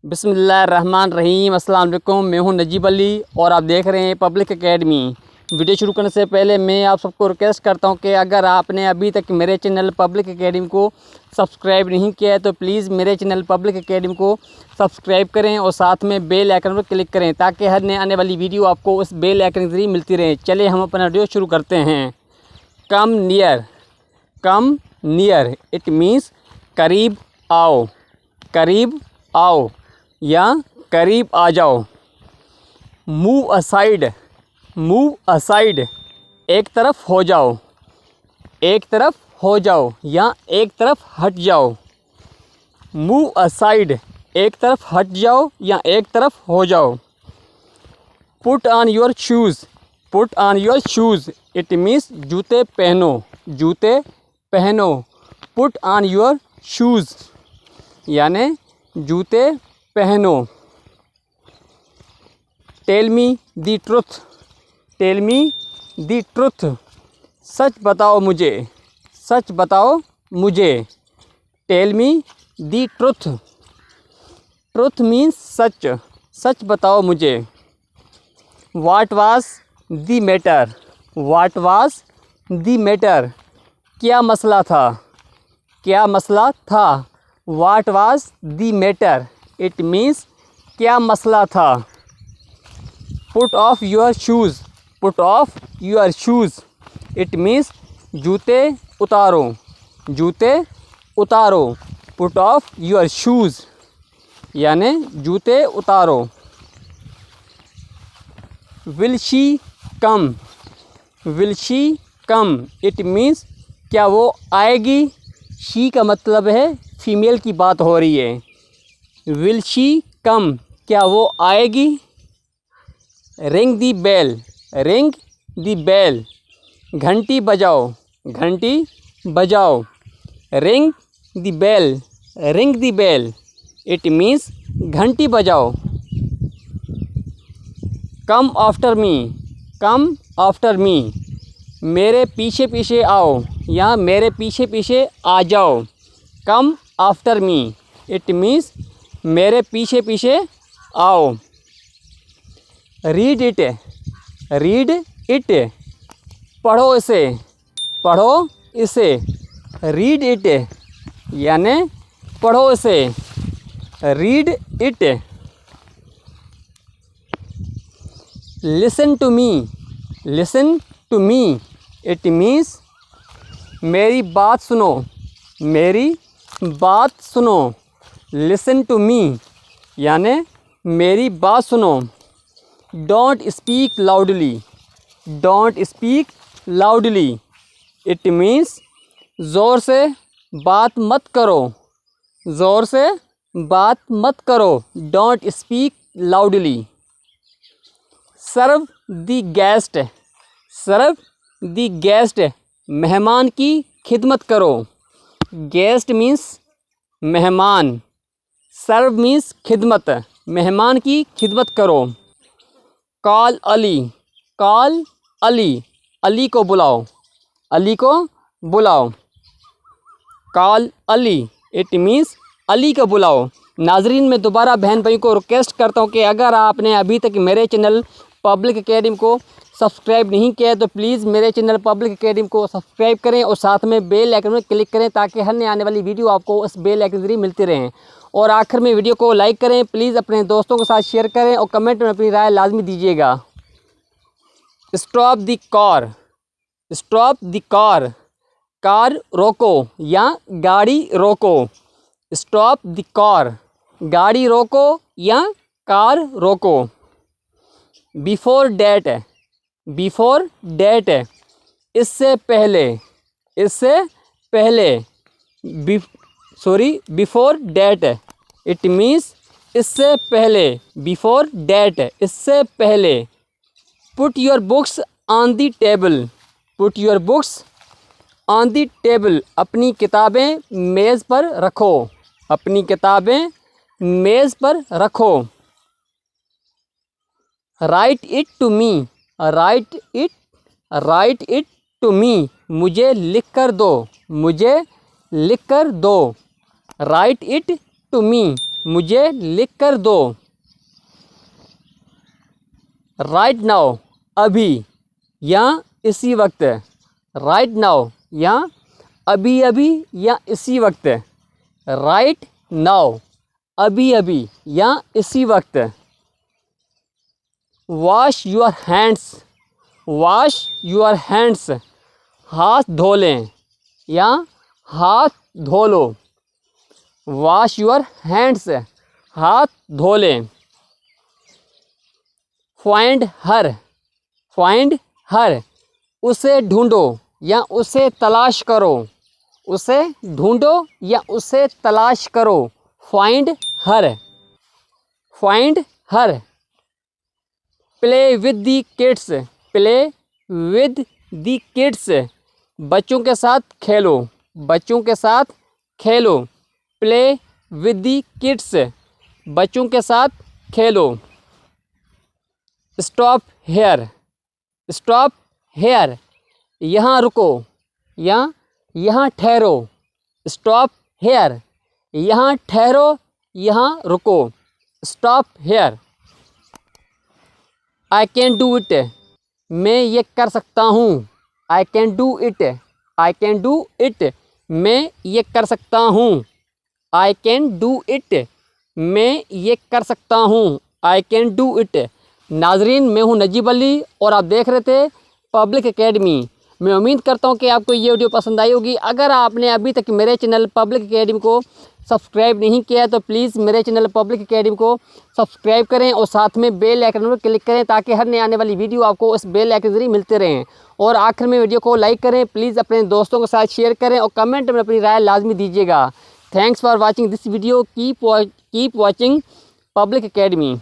बिस्मिल्लाहिर्रहमानिर्रहीम। अस्सलाम वालेकुम। मैं हूं नजीब अली और आप देख रहे हैं पब्लिक एकेडमी। वीडियो शुरू करने से पहले मैं आप सबको रिक्वेस्ट करता हूं कि अगर आपने अभी तक मेरे चैनल पब्लिक एकेडमी को सब्सक्राइब नहीं किया है तो प्लीज़ मेरे चैनल पब्लिक एकेडमी को सब्सक्राइब करें और साथ में बेल आइकन पर क्लिक करें ताकि हर नए आने वाली वीडियो आपको उस बेल आइकन के जरिए मिलती रहे। चलिए हम अपना वीडियो शुरू करते हैं। Come near, come near it means करीब आओ, करीब आओ या करीब आ जाओ। मूव असाइड, मूव असाइड एक तरफ हो जाओ, एक तरफ हो जाओ या एक तरफ हट जाओ। मूव असाइड एक तरफ हट जाओ या एक तरफ हो जाओ। Put on your shoes, put on your shoes it means जूते पहनो, जूते पहनो। पुट ऑन योर शूज़ यानी जूते पहनो। टेल मी दी ट्रुथ, टेल मी दी ट्रुथ सच बताओ मुझे, सच बताओ मुझे। टेल मी दी ट्रुथ, ट्रुथ मीन्स सच, सच बताओ मुझे। What was the matter, what was the matter क्या मसला था, क्या मसला था। What was the matter it means क्या मसला था। Put off your shoes, put off your shoes it means जूते उतारो, जूते उतारो। पुट ऑफ योर शूज़ यानी जूते उतारो। Will she come, will she come it means क्या वो आएगी। शी का मतलब है फीमेल की बात हो रही है। विल शी कम क्या वो आएगी। Ring the bell, ring the bell घंटी बजाओ, घंटी बजाओ। Ring the bell, ring the bell it means घंटी बजाओ। Come after me, come after me मेरे पीछे पीछे आओ या मेरे पीछे पीछे आ जाओ। Come after me it means मेरे पीछे पीछे आओ। रीड इट, रीड इट पढ़ो इसे, पढ़ो इसे। रीड इट यानी पढ़ो इसे। Read it. Listen to me, listen to me it means मेरी बात सुनो, मेरी बात सुनो। लिसन टू मी यानी मेरी बात सुनो। Don't speak loudly, don't speak loudly it means ज़ोर से बात मत करो, ज़ोर से बात मत करो। Don't speak loudly. Serve the guest, serve the guest मेहमान की खिदमत करो। गेस्ट मीन्स मेहमान, सर्व मीन्स खिदमत, मेहमान की खिदमत करो। कॉल अली, कॉल अली अली को बुलाओ, अली को बुलाओ। Call Ali it means Ali को बुलाओ। नाजरीन मैं दोबारा बहन भाई को रिक्वेस्ट करता हूँ कि अगर आपने अभी तक मेरे चैनल पब्लिक एकेडमी को सब्सक्राइब नहीं किया है तो प्लीज़ मेरे चैनल पब्लिक एकेडमी को सब्सक्राइब करें और साथ में बेल आइकन में क्लिक करें ताकि हर नए आने वाली वीडियो आपको उस बेल आइकन के जरिए मिलती रहें। और आखिर में वीडियो को लाइक करें, प्लीज़ अपने दोस्तों के साथ शेयर करें और कमेंट में अपनी राय लाजमी दीजिएगा। Stop the car, stop the car car रोको या गाड़ी रोको। स्टॉप द कार गाड़ी रोको या कार रोको। बिफोर डेट, बिफोर डेट इससे पहले, इससे पहले। बिफोर डेट इट मीन्स इससे पहले। बिफोर डेट इससे पहले। Put your books on the table, put your books on the table अपनी किताबें मेज़ पर रखो, अपनी किताबें मेज़ पर रखो। Write it to me, write it, write it to me मुझे लिख कर दो, मुझे लिख कर दो। राइट इट टू मी मुझे लिख कर दो। राइट नाउ, अभी या इसी वक्त। राइट नाउ या अभी अभी या इसी वक्त। राइट नाउ, अभी अभी या इसी वक्त। Wash your hands, wash your hands, हाथ धो लें या हाथ धो लो। वॉश योर हैंड्स, हाथ धो लें। फाइंड हर, फाइंड हर, उसे ढूंढो या उसे तलाश करो। उसे ढूंढो या उसे तलाश करो। Find her, find her. Play with the kids, play with the kids, बच्चों के साथ खेलो, बच्चों के साथ खेलो। प्ले विद दी किड्स, बच्चों के साथ खेलो। स्टॉप हेयर, स्टॉप हेयर, यहाँ रुको या यहाँ ठहरो। स्टॉप हेयर, यहाँ ठहरो, यहाँ रुको। Stop hair. I can do it, मैं ये कर सकता हूँ। I can do it, I can do it, मैं ये कर सकता हूँ। आई कैन डू इट, मैं ये कर सकता हूँ। I can do it. नाजरीन, मैं हूँ नजीब अली और आप देख रहे थे पब्लिक एकेडमी। मैं उम्मीद करता हूँ कि आपको ये वीडियो पसंद आई होगी। अगर आपने अभी तक मेरे चैनल पब्लिक एकेडमी को सब्सक्राइब नहीं किया है तो प्लीज़ मेरे चैनल पब्लिक एकेडमी को सब्सक्राइब करें और साथ में बेल आइकन पर क्लिक करें ताकि हर नई आने वाली वीडियो आपको उस बेल आइकन के जरिए मिलते रहें। और आखिर में वीडियो को लाइक करें, प्लीज़ अपने दोस्तों के साथ शेयर करें और कमेंट में अपनी राय लाजमी दीजिएगा। Thanks for watching this video. Keep watching public academy.